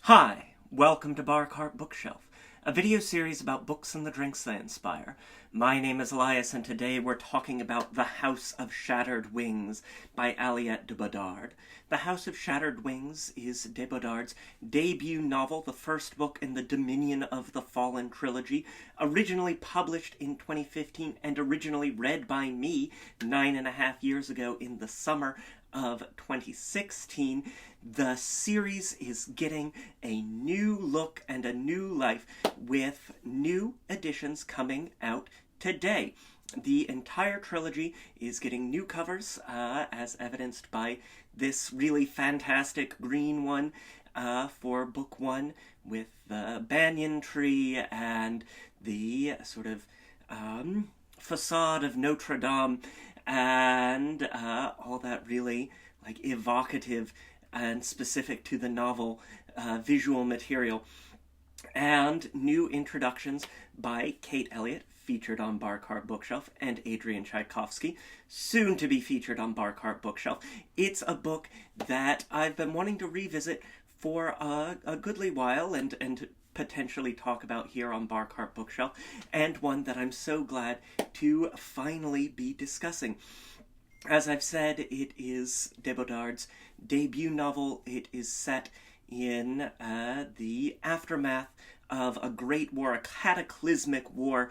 Hi, welcome to Barcart Bookshelf, a video series about books and the drinks they inspire. My name is Aliette, and today we're talking about The House of Shattered Wings by Aliette de Bodard. The House of Shattered Wings is de Bodard's debut novel, the first book in the Dominion of the Fallen trilogy, originally published in 2015 and originally read by me 9.5 years ago in the summer of 2016. The series is getting a new look and a new life with new editions coming out today. The entire trilogy is getting new covers, as evidenced by this really fantastic green one for book one with the banyan tree and the sort of facade of Notre Dame and all that really evocative and specific to the novel visual material. And new introductions by Kate Elliott, featured on Barcart Bookshelf, and Adrian Tchaikovsky, soon to be featured on Barcart Bookshelf. It's a book that I've been wanting to revisit for a goodly while and potentially talk about here on Barcart Bookshelf, and one that I'm so glad to finally be discussing. As I've said, it is de Bodard's debut novel. It is set in the aftermath of a great war, a cataclysmic war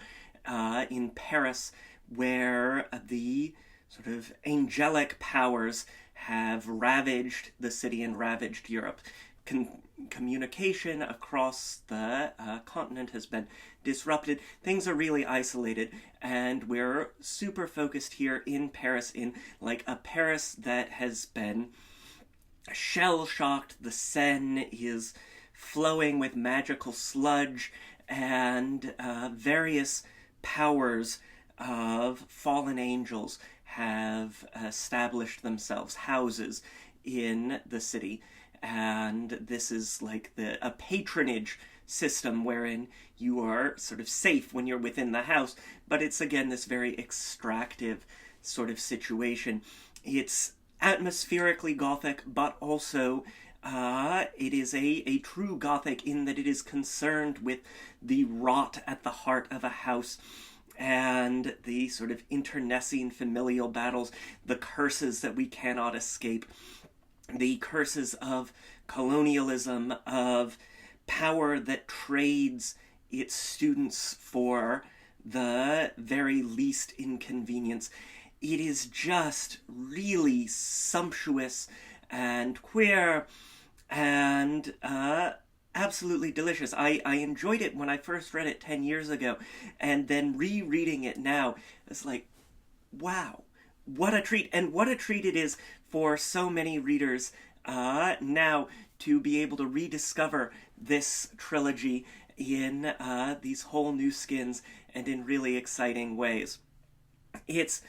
in Paris, where the sort of angelic powers have ravaged the city and ravaged Europe. Communication across the continent has been disrupted. Things are really isolated, and we're super focused here in Paris, in a Paris that has been shell-shocked. The Seine is flowing with magical sludge, and various powers of fallen angels have established themselves, houses in the city. And this is a patronage system wherein you are sort of safe when you're within the house, but it's again this very extractive sort of situation. It's atmospherically Gothic, but also it is a true Gothic in that it is concerned with the rot at the heart of a house and the sort of internecine familial battles, the curses that we cannot escape, the curses of colonialism, of power that trades its students for the very least inconvenience. It is just really sumptuous and queer and absolutely delicious. I enjoyed it when I first read it 10 years ago, and then rereading it now, it's like, wow, what a treat. And what a treat it is for so many readers now to be able to rediscover this trilogy in these whole new skins and in really exciting ways. It's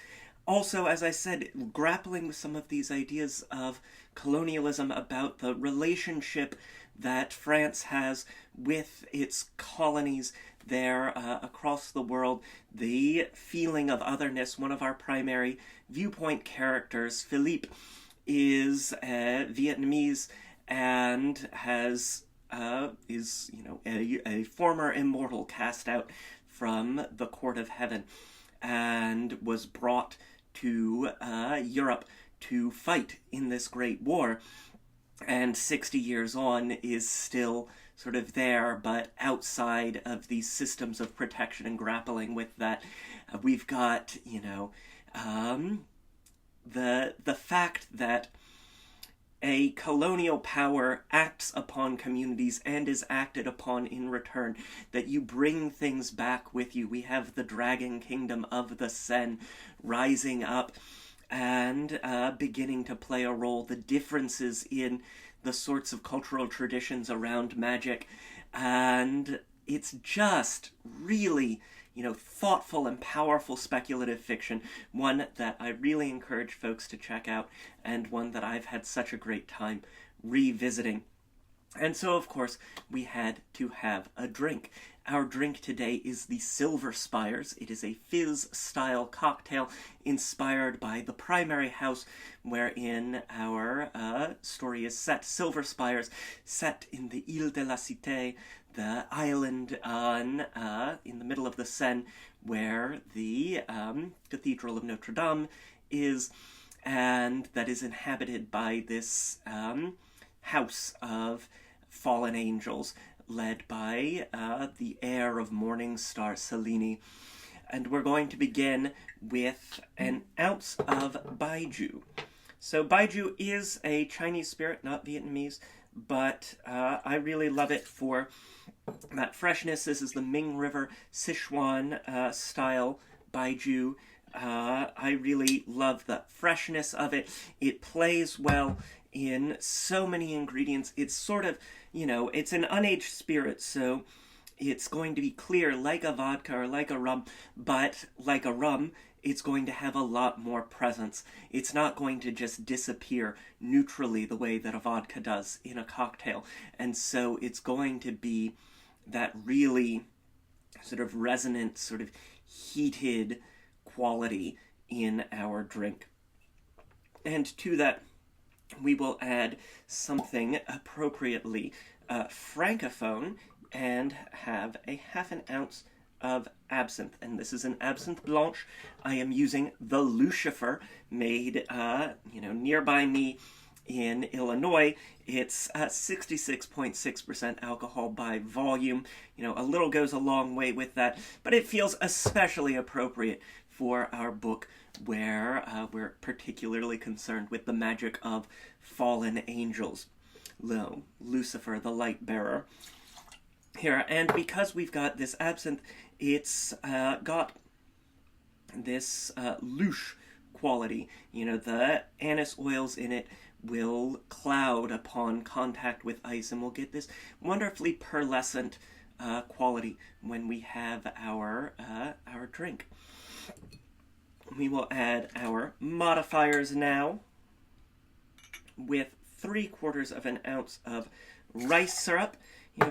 also, as I said, grappling with some of these ideas of colonialism, about the relationship that France has with its colonies there across the world, the feeling of otherness. One of our primary viewpoint characters, Philippe, is Vietnamese and is a former immortal cast out from the court of heaven and was brought to Europe to fight in this great war, and 60 years on is still sort of there, but outside of these systems of protection and grappling with that. We've got, the fact that a colonial power acts upon communities and is acted upon in return, that you bring things back with you. We have the Dragon Kingdom of the Seine rising up and beginning to play a role, the differences in the sorts of cultural traditions around magic, and it's just really, thoughtful and powerful speculative fiction, one that I really encourage folks to check out, and one that I've had such a great time revisiting. And so, of course, we had to have a drink. Our drink today is the Silverspires. It is a fizz-style cocktail inspired by the primary house wherein our story is set. Silverspires, set in the Ile de la Cité, the island on in the middle of the Seine, where the Cathedral of Notre Dame is, and that is inhabited by this house of fallen angels, led by the heir of Morning Star, Cellini. And we're going to begin with an ounce of baijiu. So baijiu is a Chinese spirit, not Vietnamese, but I really love it for that freshness. This is the Ming River Sichuan style baijiu. I really love the freshness of it. It plays well in so many ingredients. It's sort of, it's an unaged spirit, so it's going to be clear like a vodka or like a rum, but like a rum, it's going to have a lot more presence. It's not going to just disappear neutrally the way that a vodka does in a cocktail. And so it's going to be that really sort of resonant, sort of heated quality in our drink. And to that, we will add something appropriately francophone and have a half an ounce of absinthe. And this is an absinthe blanche. I am using the Lucifer, made nearby me in Illinois. It's 66.6% alcohol by volume. A little goes a long way with that, but it feels especially appropriate for our book, where we're particularly concerned with the magic of fallen angels. Lucifer, the light bearer. Here, and because we've got this absinthe, it's got this louche quality. The anise oils in it will cloud upon contact with ice, and we'll get this wonderfully pearlescent quality when we have our drink. We will add our modifiers now with 3/4 of an ounce of rice syrup.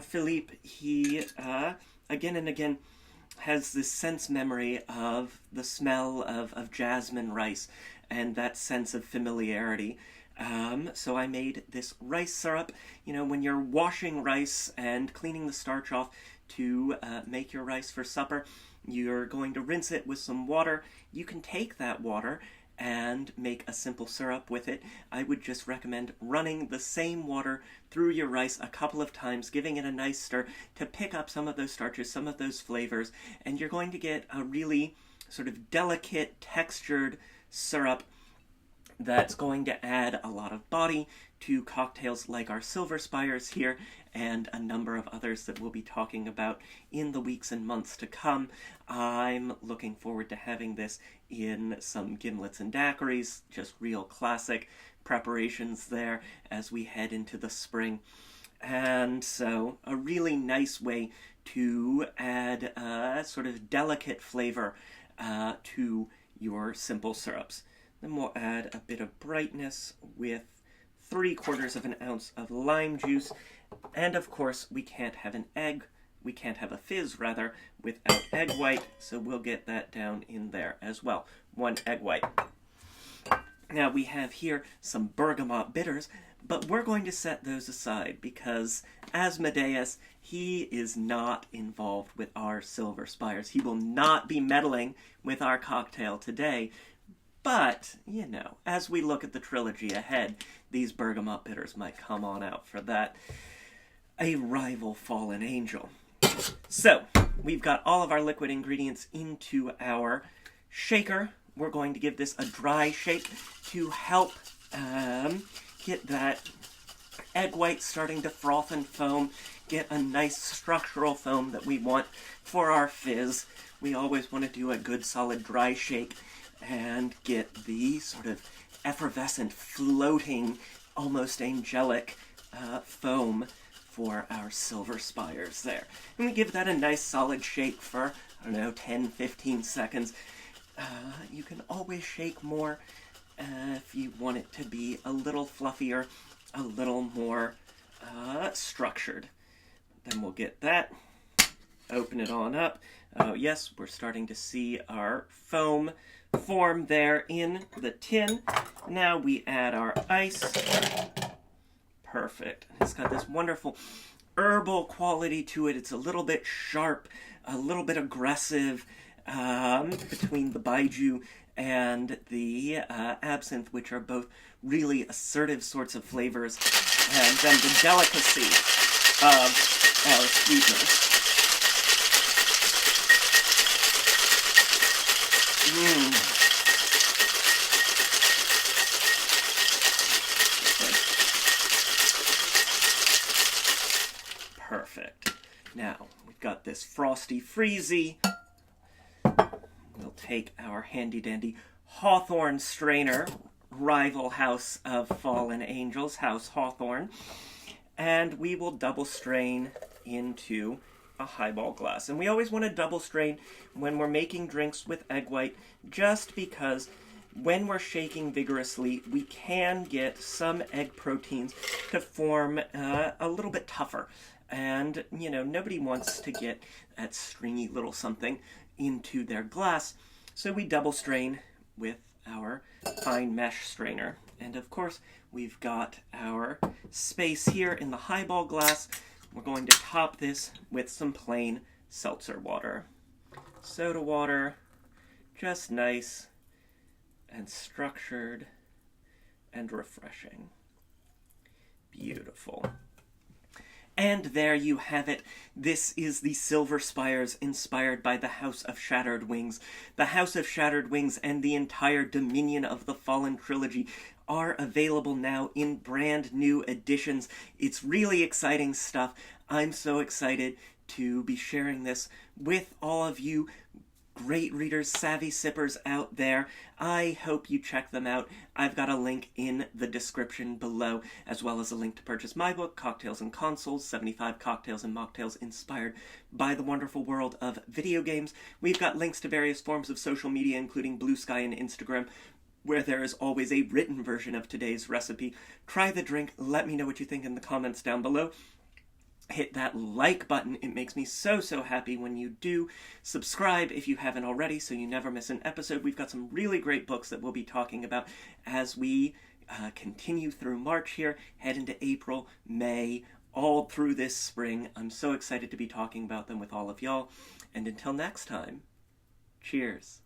Philippe, he again and again has this sense memory of the smell of jasmine rice and that sense of familiarity. So I made this rice syrup. When you're washing rice and cleaning the starch off to make your rice for supper, you're going to rinse it with some water. You can take that water and make a simple syrup with it. I would just recommend running the same water through your rice a couple of times, giving it a nice stir to pick up some of those starches, some of those flavors, and you're going to get a really sort of delicate, textured syrup that's going to add a lot of body to cocktails like our Silverspires here, and a number of others that we'll be talking about in the weeks and months to come. I'm looking forward to having this in some gimlets and daiquiris, just real classic preparations there as we head into the spring. And so a really nice way to add a sort of delicate flavor to your simple syrups. Then we'll add a bit of brightness with 3/4 of an ounce of lime juice. And of course, we can't have a fizz rather, without egg white, so we'll get that down in there as well. 1 egg white. Now we have here some bergamot bitters, but we're going to set those aside because Asmodeus, he is not involved with our Silverspires. He will not be meddling with our cocktail today. But, as we look at the trilogy ahead, these bergamot bitters might come on out for that. A rival fallen angel. So, we've got all of our liquid ingredients into our shaker. We're going to give this a dry shake to help get that egg white starting to froth and foam, get a nice structural foam that we want for our fizz. We always want to do a good solid dry shake and get the sort of effervescent, floating, almost angelic foam for our Silverspires there. And we give that a nice solid shake for, 10, 15 seconds. You can always shake more if you want it to be a little fluffier, a little more structured. Then we'll get that. Open it on up. Oh yes, we're starting to see our foam form there in the tin. Now we add our ice. Perfect. It's got this wonderful herbal quality to it. It's a little bit sharp, a little bit aggressive, between the baijiu and the absinthe, which are both really assertive sorts of flavors, and then the delicacy of our sweeteners. Perfect. Now, we've got this frosty freezy. We'll take our handy-dandy Hawthorne strainer, rival house of fallen angels, House Hawthorne, and we will double strain into a highball glass. And we always want to double strain when we're making drinks with egg white, just because when we're shaking vigorously, we can get some egg proteins to form a little bit tougher. And, you know, nobody wants to get that stringy little something into their glass. So we double strain with our fine mesh strainer. And of course, we've got our space here in the highball glass. We're going to top this with some plain seltzer water. Soda water, just nice and structured and refreshing. Beautiful. And there you have it. This is the Silverspires inspired by the House of Shattered Wings. The House of Shattered Wings and the entire Dominion of the Fallen trilogy are available now in brand new editions. It's really exciting stuff. I'm so excited to be sharing this with all of you great readers, savvy sippers out there. I hope you check them out. I've got a link in the description below, as well as a link to purchase my book, Cocktails and Consoles, 75 Cocktails and Mocktails Inspired by the Wonderful World of Video Games. We've got links to various forms of social media, including Blue Sky and Instagram, where there is always a written version of today's recipe. Try the drink. Let me know what you think in the comments down below. Hit that like button. It makes me so happy when you do. Subscribe if you haven't already so you never miss an episode. We've got some really great books that we'll be talking about as we continue through March here, head into April, May, all through this spring. I'm so excited to be talking about them with all of y'all. And until next time, cheers.